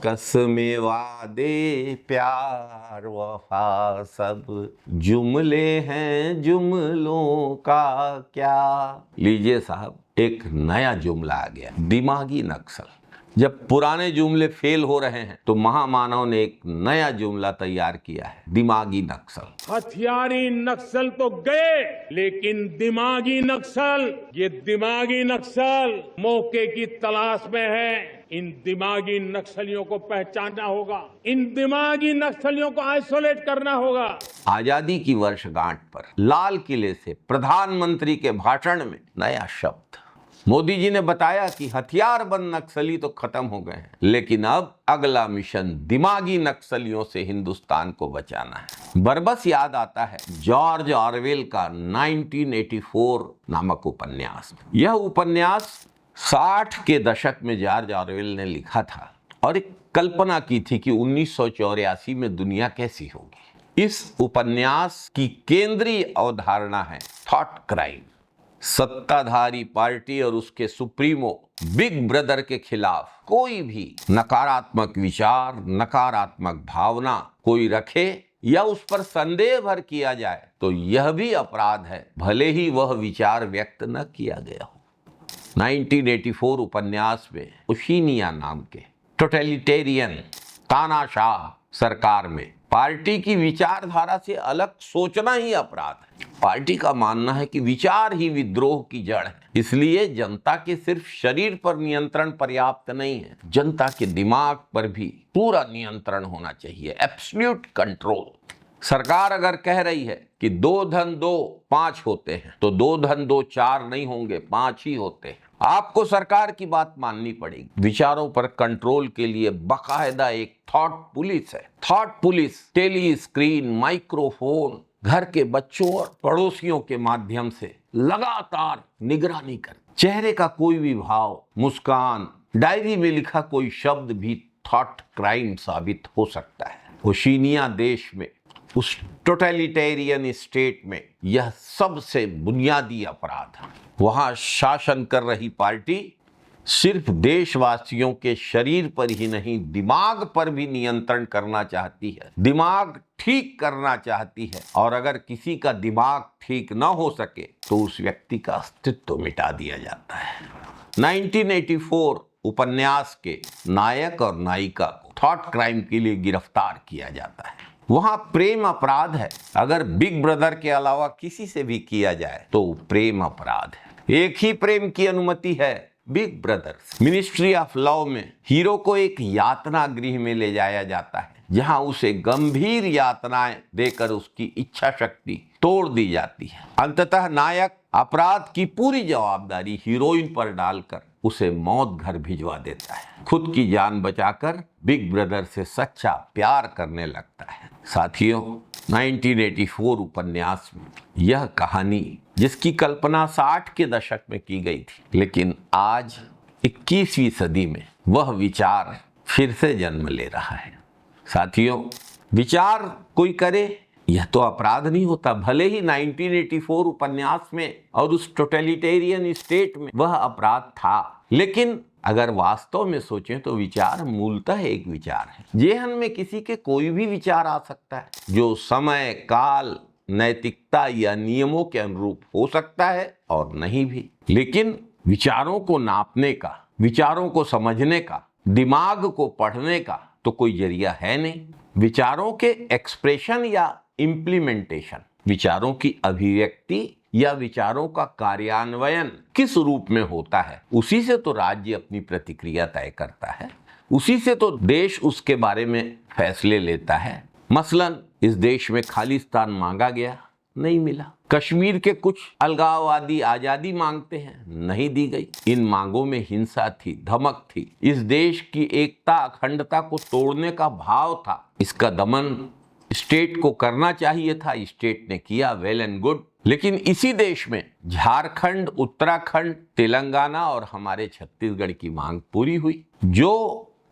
कसमें वादे प्यार वफा सब जुमले हैं, जुमलों का क्या। लीजिए साहब, एक नया जुमला आ गया, दिमागी नक्सल। जब पुराने जुमले फेल हो रहे हैं तो महामानव ने एक नया जुमला तैयार किया है, दिमागी नक्सल। हथियारी नक्सल तो गए, लेकिन दिमागी नक्सल, ये दिमागी नक्सल मौके की तलाश में है। इन दिमागी नक्सलियों को पहचानना होगा, इन दिमागी नक्सलियों को आइसोलेट करना होगा। आजादी की वर्षगांठ पर लाल किले से प्रधानमंत्री के भाषण में नया शब्द। मोदी जी ने बताया कि हथियारबंद नक्सली तो खत्म हो गए हैं, लेकिन अब अगला मिशन दिमागी नक्सलियों से हिंदुस्तान को बचाना है। बरबस याद आता है जॉर्ज ऑरवेल का 1984 नामक उपन्यास। यह उपन्यास 60 के दशक में जॉर्ज ऑरवेल ने लिखा था और एक कल्पना की थी कि 1984 में दुनिया कैसी होगी। इस उपन्यास की केंद्रीय अवधारणा है थॉट क्राइम। सत्ताधारी पार्टी और उसके सुप्रीमो बिग ब्रदर के खिलाफ कोई भी नकारात्मक विचार, नकारात्मक भावना कोई रखे या उस पर संदेह भर किया जाए तो यह भी अपराध है, भले ही वह विचार व्यक्त न किया गया हो। 1984 उपन्यास में ओशिनिया नाम के टोटलिटेरियन तानाशाह सरकार में पार्टी की विचारधारा से अलग सोचना ही अपराध है। पार्टी का मानना है कि विचार ही विद्रोह की जड़ है, इसलिए जनता के सिर्फ शरीर पर नियंत्रण पर्याप्त नहीं है, जनता के दिमाग पर भी पूरा नियंत्रण होना चाहिए, एब्सोल्यूट कंट्रोल। सरकार अगर कह रही है कि 2 धन 2 5 होते हैं तो 2 धन 2 4 नहीं होंगे, 5 ही होते हैं। आपको सरकार की बात माननी पड़ेगी। विचारों पर कंट्रोल के लिए बाकायदा एक थॉट पुलिस है। Thought police telescreen, microphone, घर के बच्चों और पड़ोसियों के माध्यम से लगातार निगरानी कर चेहरे का कोई भी भाव, मुस्कान, डायरी में लिखा कोई शब्द भी थॉट क्राइम साबित हो सकता है। ओशिनिया देश में, उस टोटलिटेरियन स्टेट में यह सबसे बुनियादी अपराध है। वहां शासन कर रही पार्टी सिर्फ देशवासियों के शरीर पर ही नहीं, दिमाग पर भी नियंत्रण करना चाहती है, दिमाग ठीक करना चाहती है। और अगर किसी का दिमाग ठीक ना हो सके तो उस व्यक्ति का अस्तित्व मिटा दिया जाता है। 1984 उपन्यास के नायक और नायिका को थॉट क्राइम के लिए गिरफ्तार किया जाता है। वहां प्रेम अपराध है, अगर बिग ब्रदर के अलावा किसी से भी किया जाए तो प्रेम अपराध है। एक ही प्रेम की अनुमति है, big brothers. Ministry of love में हीरो को एक यातना गृह में ले जाया जाता है, जहां उसे गंभीर यातनाएं देकर उसकी इच्छा शक्ति तोड़ दी जाती है। अंततः नायक अपराध की पूरी जवाबदारी हीरोइन पर डालकर उसे मौत घर भिजवा देता है। खुद की जान बचाकर बिग ब्रदर से सच्चा प्यार करने लगता है। साथियों, 1984 उपन्यास में यह कहानी, जिसकी कल्पना 60 के दशक में की गई थी, लेकिन आज 21वीं सदी में वह विचार फिर से जन्म ले रहा है। साथियों, विचार कोई करे यह तो अपराध नहीं होता, भले ही 1984 उपन्यास में और उस टोटलिटेरियन स्टेट में वह अपराध था, लेकिन अगर वास्तव में सोचें तो विचार मूलतः एक विचार है। जेहन में किसी के कोई भी विचार आ सकता है, जो समय, काल, नैतिकता या नियमों के अनुरूप हो सकता है और नहीं भी। लेकिन विचारों को नापने का, विचारों को समझने का, दिमाग को पढ़ने का तो कोई जरिया है नहीं। विचारों के एक्सप्रेशन या इम्प्लीमेंटेशन, विचारों की अभिव्यक्ति या विचारों का कार्यान्वयन किस रूप में होता है, उसी से तो राज्य अपनी प्रतिक्रिया तय करता है, उसी से तो देश उसके बारे में फैसले लेता है। मसलन इस देश में खालिस्तान मांगा गया, नहीं मिला। कश्मीर के कुछ अलगाववादी आजादी मांगते हैं, नहीं दी गई। इन मांगों में हिंसा थी, धमक थी, इस देश की एकता, अखंडता को तोड़ने का भाव था। इसका दमन स्टेट को करना चाहिए था, स्टेट ने किया, वेल एंड गुड। लेकिन इसी देश में झारखंड, उत्तराखंड, तेलंगाना और हमारे छत्तीसगढ़ की मांग पूरी हुई। जो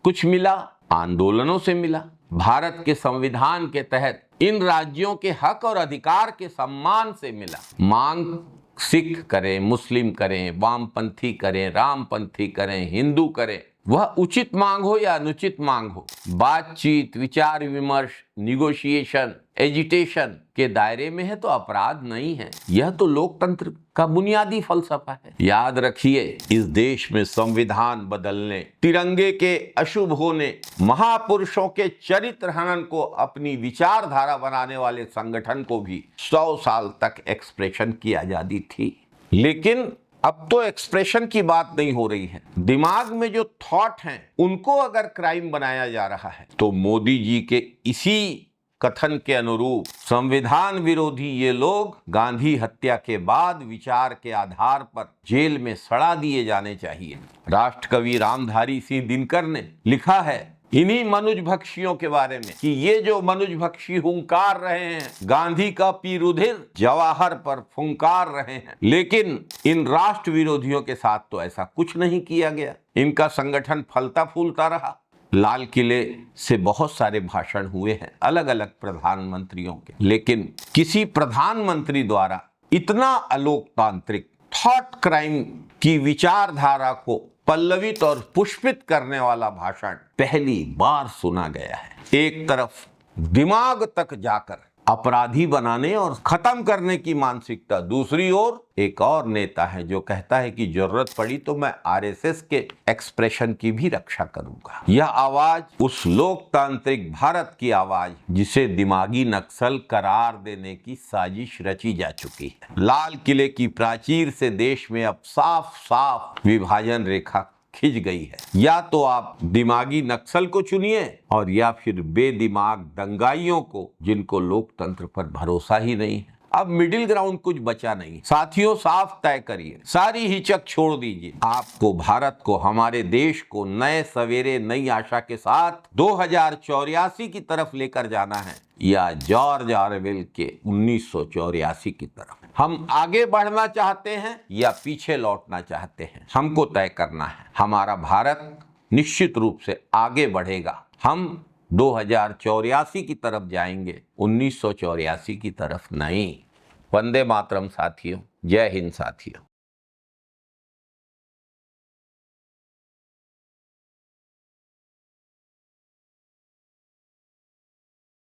कुछ मिला आंदोलनों से मिला। भारत के संविधान के तहत इन राज्यों के हक और अधिकार के सम्मान से मिला। मांग सिख करें, मुस्लिम करें, वामपंथी करें, रामपंथी करें, हिंदू करें, वह उचित मांग हो या अनुचित मांग हो, बातचीत, विचार विमर्श, निगोशिएशन, एजिटेशन के दायरे में है तो अपराध नहीं है। यह तो लोकतंत्र का बुनियादी फलसफा है। याद रखिए, इस देश में संविधान बदलने, तिरंगे के अशुभ होने, महापुरुषों के चरित्र हनन को अपनी विचारधारा बनाने वाले संगठन को भी 100 साल तक एक्सप्रेशन की आजादी थी। लेकिन अब तो एक्सप्रेशन की बात नहीं हो रही है। दिमाग में जो थॉट हैं उनको अगर क्राइम बनाया जा रहा है तो मोदी जी के इसी कथन के अनुरूप संविधान विरोधी ये लोग गांधी हत्या के बाद विचार के आधार पर जेल में सड़ा दिए जाने चाहिए। राष्ट्रकवि रामधारी सिंह दिनकर ने लिखा है इन्हीं मनुजभक्षियों के बारे में कि ये जो मनुजभक्षी हुंकार रहे हैं, गांधी का पीरुधिर जवाहर पर फुंकार रहे हैं, लेकिन इन राष्ट्र विरोधियों के साथ तो ऐसा कुछ नहीं किया गया। इनका संगठन फलता फूलता रहा। लाल किले से बहुत सारे भाषण हुए हैं अलग अलग प्रधानमंत्रियों के, लेकिन किसी प्रधानमंत्री द्वारा इतना अलोकतांत्रिक थॉट क्राइम की विचारधारा को पल्लवित और पुष्पित करने वाला भाषण पहली बार सुना गया है। एक तरफ दिमाग तक जाकर अपराधी बनाने और खत्म करने की मानसिकता, दूसरी ओर एक और नेता है जो कहता है कि जरूरत पड़ी तो मैं आरएसएस के एक्सप्रेशन की भी रक्षा करूंगा। यह आवाज उस लोकतांत्रिक भारत की आवाज जिसे दिमागी नक्सल करार देने की साजिश रची जा चुकी है। लाल किले की प्राचीर से देश में अब साफ साफ विभाजन रेखा खिंच गई है। या तो आप दिमागी नक्सल को चुनिए और या फिर बेदिमाग दंगाइयों को, जिनको लोकतंत्र पर भरोसा ही नहीं है। अब मिडिल ग्राउंड कुछ बचा नहीं। साथियों, साफ तय करिए, सारी हिचक छोड़ दीजिए। आपको भारत को, हमारे देश को नए सवेरे, नई आशा के साथ 2084 की तरफ लेकर जाना है या जॉर्ज ऑरवेल के 1984 की तरफ। हम आगे बढ़ना चाहते हैं या पीछे लौटना चाहते हैं, हमको तय करना है। हमारा भारत निश्चित रूप से आगे बढ़ेगा। हम 2084 की तरफ जाएंगे, 1984 की तरफ नहीं। वंदे मातरम साथियों, जय हिंद साथियों।